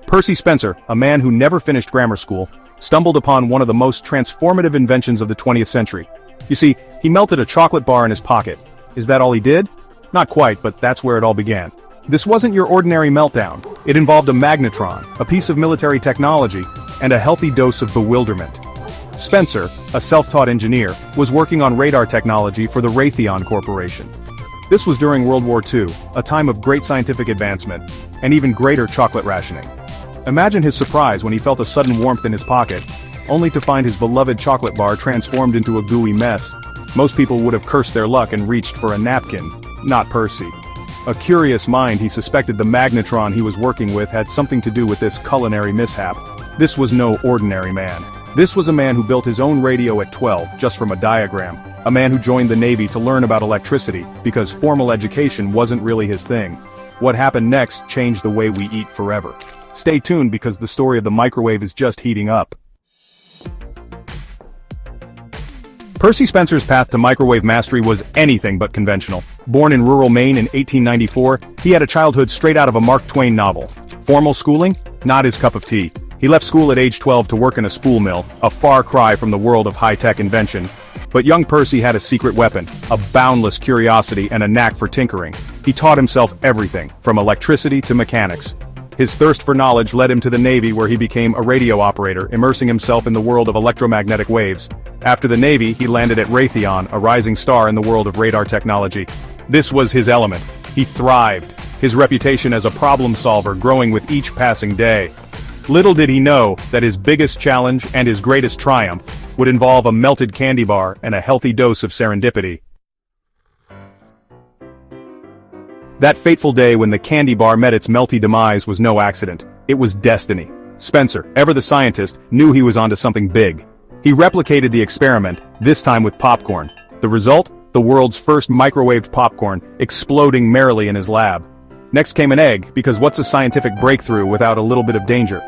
Percy Spencer, a man who never finished grammar school, stumbled upon one of the most transformative inventions of the 20th century. You see, he melted a chocolate bar in his pocket. Is that all he did? Not quite, but that's where it all began. This wasn't your ordinary meltdown. It involved a magnetron, a piece of military technology, and a healthy dose of bewilderment. Spencer, a self-taught engineer, was working on radar technology for the Raytheon Corporation. This was during World War II, a time of great scientific advancement, and even greater chocolate rationing. Imagine his surprise when he felt a sudden warmth in his pocket, only to find his beloved chocolate bar transformed into a gooey mess. Most people would have cursed their luck and reached for a napkin. Not Percy. A curious mind, he suspected the magnetron he was working with had something to do with this culinary mishap. This was no ordinary man. This was a man who built his own radio at 12, just from a diagram. A man who joined the Navy to learn about electricity, because formal education wasn't really his thing. What happened next changed the way we eat forever. Stay tuned because the story of the microwave is just heating up. Percy Spencer's path to microwave mastery was anything but conventional. Born in rural Maine in 1894, he had a childhood straight out of a Mark Twain novel. Formal schooling? Not his cup of tea. He left school at age 12 to work in a spool mill, a far cry from the world of high-tech invention. But young Percy had a secret weapon, a boundless curiosity and a knack for tinkering. He taught himself everything, from electricity to mechanics. His thirst for knowledge led him to the Navy, where he became a radio operator, immersing himself in the world of electromagnetic waves. After the Navy, he landed at Raytheon, a rising star in the world of radar technology. This was his element. He thrived, his reputation as a problem solver growing with each passing day. Little did he know that his biggest challenge and his greatest triumph would involve a melted candy bar and a healthy dose of serendipity. That fateful day when the candy bar met its melty demise was no accident. It was destiny. Spencer, ever the scientist, knew he was onto something big. He replicated the experiment, this time with popcorn. The result? The world's first microwaved popcorn, exploding merrily in his lab. Next came an egg, because what's a scientific breakthrough without a little bit of danger?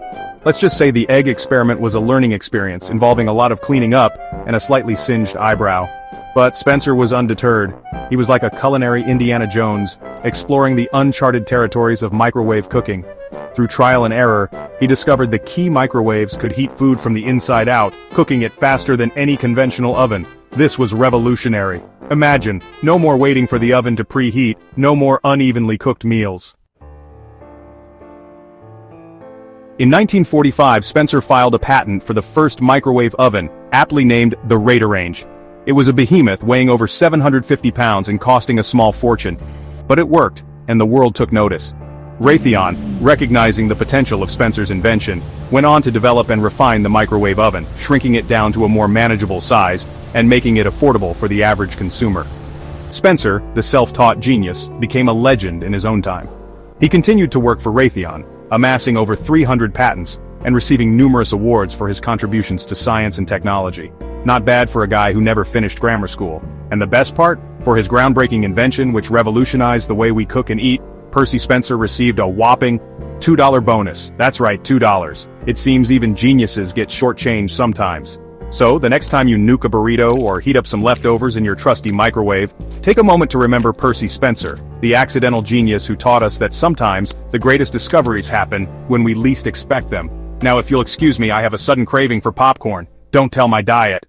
Let's just say the egg experiment was a learning experience involving a lot of cleaning up and a slightly singed eyebrow. But Spencer was undeterred. He was like a culinary Indiana Jones, exploring the uncharted territories of microwave cooking. Through trial and error, he discovered the key microwaves could heat food from the inside out, cooking it faster than any conventional oven. This was revolutionary. Imagine, no more waiting for the oven to preheat, no more unevenly cooked meals. In 1945, Spencer filed a patent for the first microwave oven, aptly named the Radarange. It was a behemoth weighing over 750 pounds and costing a small fortune. But it worked, and the world took notice. Raytheon, recognizing the potential of Spencer's invention, went on to develop and refine the microwave oven, shrinking it down to a more manageable size, and making it affordable for the average consumer. Spencer, the self-taught genius, became a legend in his own time. He continued to work for Raytheon, amassing over 300 patents, and receiving numerous awards for his contributions to science and technology. Not bad for a guy who never finished grammar school. And the best part? For his groundbreaking invention which revolutionized the way we cook and eat, Percy Spencer received a whopping $2 bonus. That's right, $2. It seems even geniuses get shortchanged sometimes. So, the next time you nuke a burrito or heat up some leftovers in your trusty microwave, take a moment to remember Percy Spencer, the accidental genius who taught us that sometimes the greatest discoveries happen when we least expect them. Now if you'll excuse me, I have a sudden craving for popcorn. Don't tell my diet.